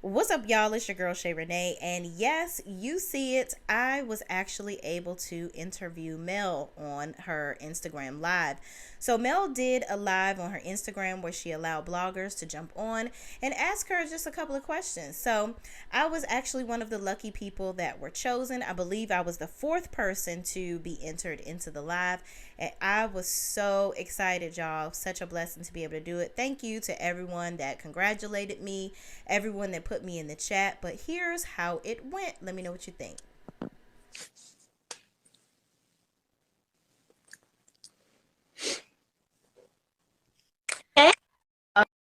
What's up, y'all? It's your girl Shay Renee, and yes, you see it. I was actually able to interview Mel on her Instagram live. So Mel did a live on her Instagram where she allowed bloggers to jump on and ask her just a couple of questions. So I was actually one of the lucky people that were chosen. I believe I was the fourth person to be entered into the live, and I was so excited, y'all. Such a blessing to be able to do it. Thank you to everyone that congratulated me, everyone that put me in the chat. But here's how it went. Let me know what you think.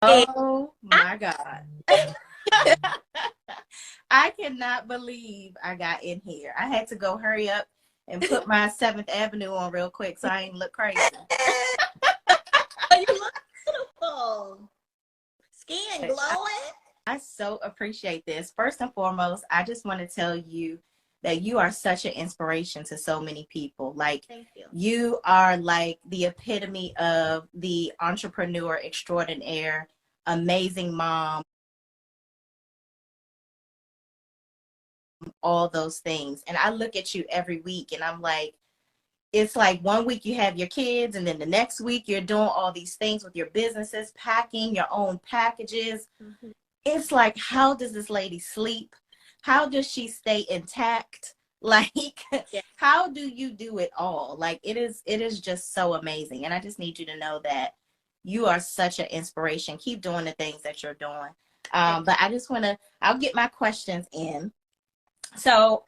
Oh my God. I cannot believe I got in here. I had to go hurry up and put my 7th Avenue on real quick so I ain't look crazy. You look beautiful. Skin glowing. I so appreciate this. First and foremost, I just want to tell you that you are such an inspiration to so many people. Like, Thank you. You are like the epitome of the entrepreneur extraordinaire, amazing mom, all those things. And I look at you every week and I'm like, it's like one week you have your kids and then the next week you're doing all these things with your businesses, packing your own packages. Mm-hmm. It's like, how does this lady sleep? How does she stay intact? Like, Yeah. how do you do it all? Like, it is just so amazing. And I just need you to know that you are such an inspiration. Keep doing the things that you're doing. But I just want to, I'll get my questions in. So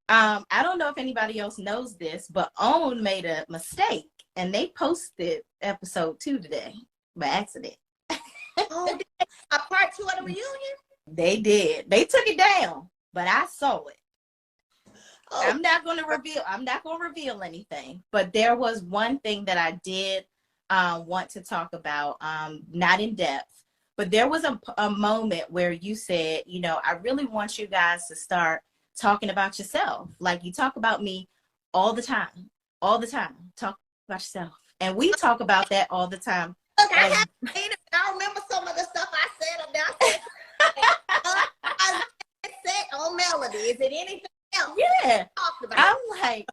I don't know if anybody else knows this, but OWN made a mistake and they posted episode 2 today by accident. Oh, a part 2 of the reunion? They did. They took it down, but I saw it. Oh. I'm not going to reveal anything, but there was one thing that I did want to talk about, not in depth, but there was a moment where you said, I really want you guys to start talking about yourself. Like, you talk about me all the time, talk about yourself. And we talk about that all the time. Look, I haven't seen it, but I remember some of the stuff I said up there. I said on Melody. Is it anything else? Yeah. I'm like,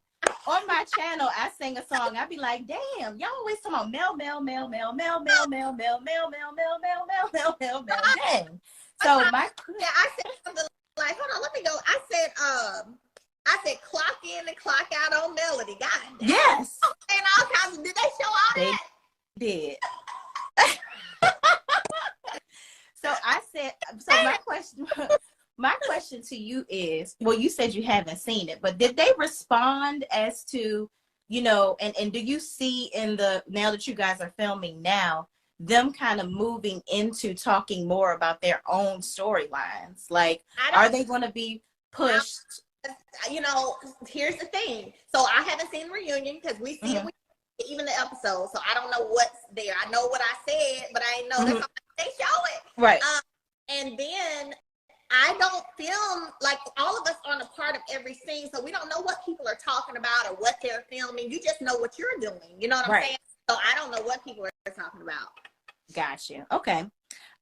on my channel, I sing a song. I be like, damn, y'all always talking about Mel, Mel, Mel, Mel, Mel, Mel, Mel, Mel, Mel, Mel, Mel, Mel, Mel, Mel, Mel, Mel, dang. So my I said something like, hold on, let me go. I said clock in and clock out on Melody. God damn. Yes. And all kinds of, did they show all that? Did. So I said, my question to you is, well, you said you haven't seen it, but did they respond as to, and do you see now that you guys are filming now, them kind of moving into talking more about their own storylines? Like, are they going to be pushed? Here's the thing. So I haven't seen the reunion because we see it, even the episode. So I don't know what's there. I know what I said, but I ain't know that's how they show it. Right. And then I don't film, like, all of us aren't a part of every scene, so we don't know what people are talking about or what they're filming. You just know what you're doing. You know what I'm saying? So I don't know what people are talking about. Got you. Okay.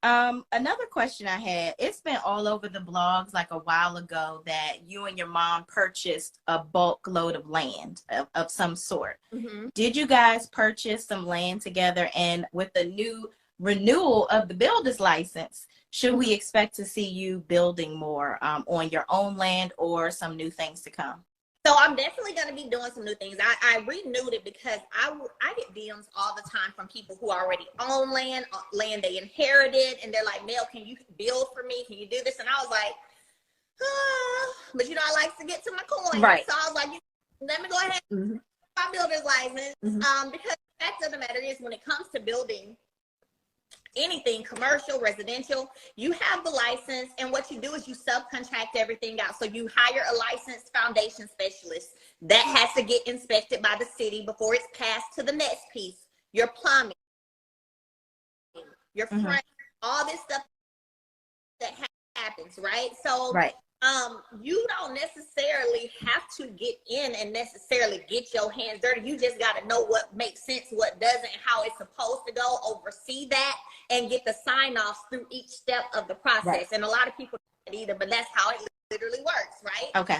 Another question I had, it's been all over the blogs like a while ago that you and your mom purchased a bulk load of land of some sort. Mm-hmm. Did you guys purchase some land together? And with the new renewal of the builder's license, should we expect to see you building more on your own land or some new things to come? So I'm definitely going to be doing some new things. I renewed it because I get DMs all the time from people who already own land they inherited, and they're like, Mel, can you build for me? Can you do this? And I was like, but I like to get to my coin. Right. So I was like, let me go ahead and my builder's license. Because the fact of the matter is, when it comes to building anything commercial, residential, you have the license, and what you do is you subcontract everything out. So you hire a licensed foundation specialist that has to get inspected by the city before it's passed to the next piece. Your plumbing, your frame, all this stuff that happens, right? So You don't necessarily have to get in and necessarily get your hands dirty. You just got to know what makes sense, what doesn't, and how it's supposed to go, oversee that, and get the sign-offs through each step of the process. Right. And a lot of people don't either, but that's how it literally works, right? Okay.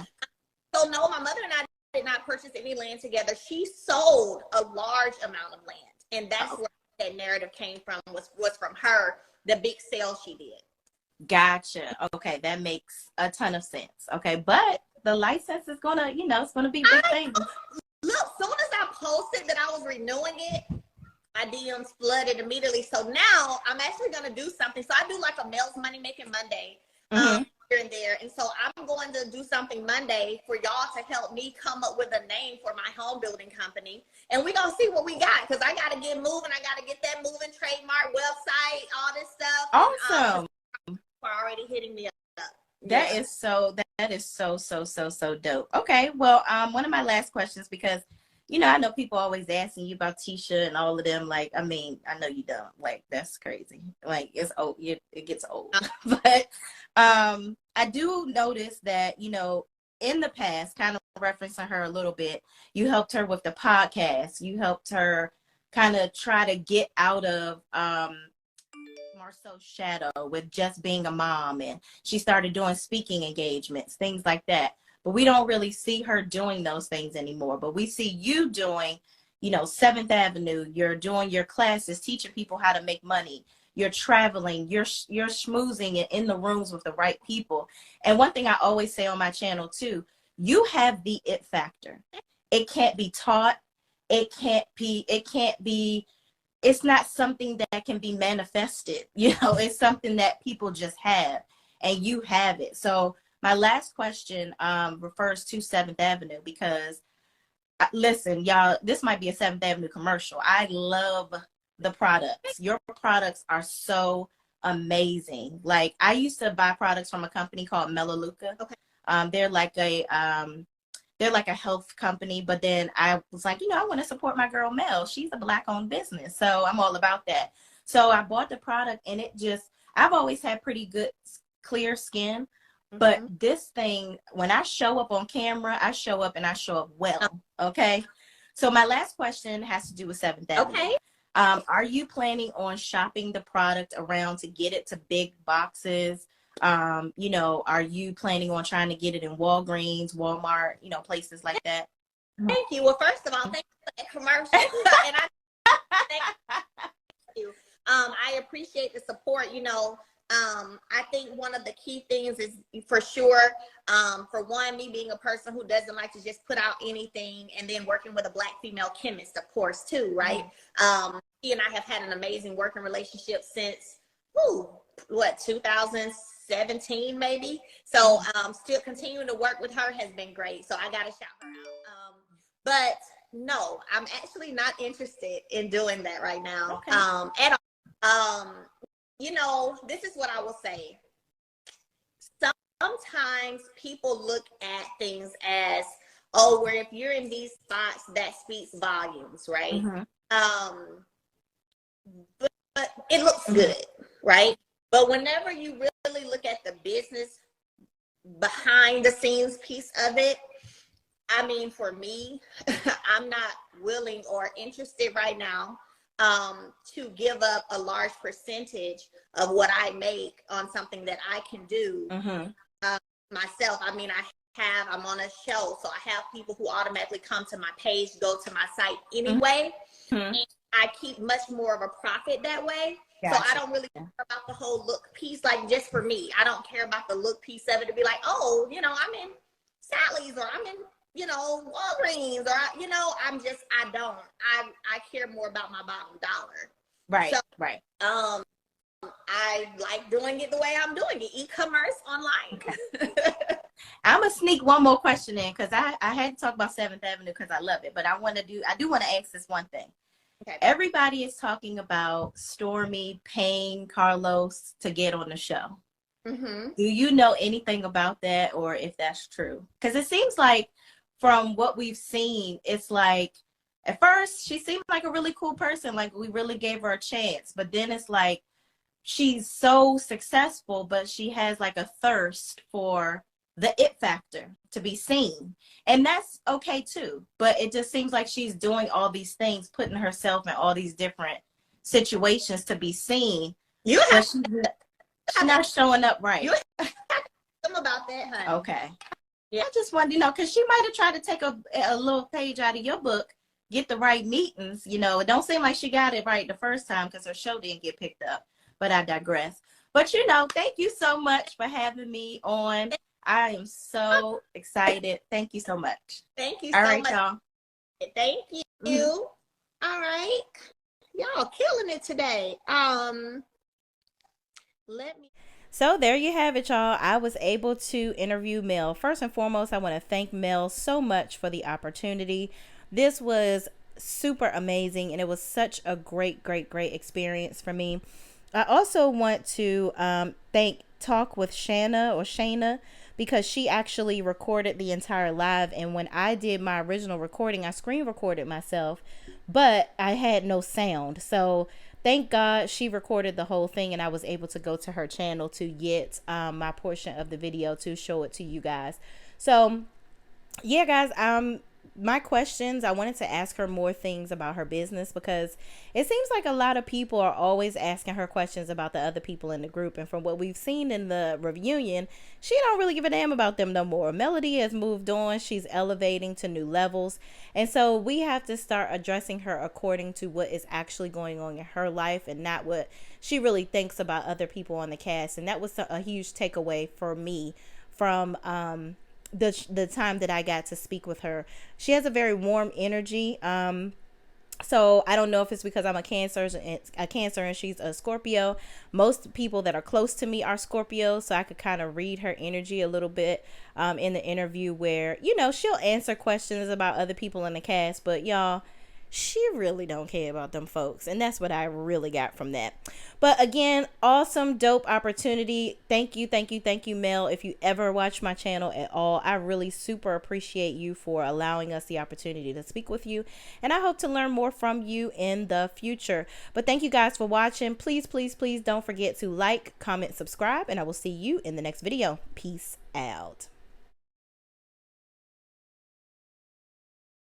So no, my mother and I did not purchase any land together. She sold a large amount of land, and that's where that narrative came from, was from her, the big sale she did. Gotcha. Okay, that makes a ton of sense. Okay, but the license is gonna, it's gonna be big thing. Look, soon as I posted that I was renewing it, my DMs flooded immediately. So now I'm actually gonna do something. So I do like a Male's Money Making Monday here and there, and so I'm going to do something Monday for y'all to help me come up with a name for my home building company, and we're gonna see what we got, because I gotta get moving. I gotta get that moving, trademark, website, all this stuff. Awesome. Already hitting me up. That is so dope. Okay, well, one of my last questions, because I know people always asking you about Tisha and all of them. Like, I mean, I know you don't. Like, that's crazy. Like, it's old. It gets old. But I do notice that in the past, kind of referencing her a little bit, you helped her with the podcast. You helped her kind of try to get out of Marcel's shadow with just being a mom, and she started doing speaking engagements, things like that. But we don't really see her doing those things anymore. But we see you doing, 7th Avenue. You're doing your classes, teaching people how to make money. You're traveling. You're schmoozing in the rooms with the right people. And one thing I always say on my channel too, you have the it factor. It can't be taught. It's not something that can be manifested. It's something that people just have, and you have it. So my last question refers to 7th Avenue, because listen, y'all, this might be a 7th Avenue commercial. I love the products. Your products are so amazing. Like, I used to buy products from a company called Melaleuca. Okay. They're like a health company, but then I was like, I want to support my girl Mel. She's a Black-owned business, so I'm all about that. So I bought the product, and I've always had pretty good, clear skin. But this thing, when I show up on camera, I show up, and I show up well. Okay. So my last question has to do with 7th Avenue. Okay. Are you planning on shopping the product around to get it to big boxes? Are you planning on trying to get it in Walgreens, Walmart, places like that? Thank you. Well, first of all, thank you for that commercial. And thank you. I appreciate the support. I think one of the key things is, for sure, for one, me being a person who doesn't like to just put out anything, and then working with a Black female chemist, of course, too, right? She and I have had an amazing working relationship since, 2017 maybe. So still continuing to work with her has been great. So I got to shout her out. But no, I'm actually not interested in doing that right now. Okay. At all. This is what I will say. Sometimes people look at things as, where if you're in these spots, that speaks volumes, right? But it looks good, right? But whenever you really look at the business behind the scenes piece of it, I mean, for me, I'm not willing or interested right now to give up a large percentage of what I make on something that I can do myself. I mean, I'm on a show, so I have people who automatically come to my page, go to my site anyway. And I keep much more of a profit that way. Gotcha. So I don't really care about the whole look piece. Like, just for me, I don't care about the look piece of it, to be like, I'm in Sally's, or I'm in, Walgreens, or, I care more about my bottom dollar. Right. So, right. I like doing it the way I'm doing it, e-commerce online. Okay. I'm gonna sneak one more question in, because I had to talk about 7th Avenue because I love it, but I do want to ask this one thing. Okay. Everybody is talking about Stormy paying Carlos to get on the show. Do you know anything about that, or if that's true? Because it seems like, from what we've seen, it's like, at first she seemed like a really cool person, like we really gave her a chance, but then it's like she's so successful, but she has like a thirst for the it factor, to be seen. And that's okay too. But it just seems like she's doing all these things, putting herself in all these different situations to be seen. But she's not showing up right. You have some about that, honey. Okay. Yeah, I just wanted to know, because she might have tried to take a little page out of your book, get the right meetings. You know, it don't seem like she got it right the first time because her show didn't get picked up. But I digress. But, you know, thank you so much for having me on. I am so excited. Thank you so much. Thank you so much. All right, y'all. Thank you. Mm-hmm. All right. Y'all killing it today. So there you have it, y'all. I was able to interview Mel. First and foremost, I want to thank Mel so much for the opportunity. This was super amazing, and it was such a great experience for me. I also want to thank Talk with Shayna, because she actually recorded the entire live. And when I did my original recording, I screen recorded myself, but I had no sound. So thank God she recorded the whole thing, and I was able to go to her channel to get my portion of the video to show it to you guys. So yeah, guys, my questions, I wanted to ask her more things about her business, because it seems like a lot of people are always asking her questions about the other people in the group. And from what we've seen in the reunion, she don't really give a damn about them no more. Melody has moved on. She's elevating to new levels. And so we have to start addressing her according to what is actually going on in her life, and not what she really thinks about other people on the cast. And that was a huge takeaway for me from the time that I got to speak with her. She has a very warm energy. So I don't know if it's because I'm a Cancer and she's a Scorpio. Most people that are close to me are Scorpio, so I could kind of read her energy a little bit in the interview, where, you know, she'll answer questions about other people in the cast, but y'all, she really don't care about them folks. And that's what I really got from that. But again, awesome, dope opportunity. Thank you, Mel. If you ever watch my channel at all, I really super appreciate you for allowing us the opportunity to speak with you. And I hope to learn more from you in the future. But thank you guys for watching. Please don't forget to like, comment, subscribe, and I will see you in the next video. Peace out.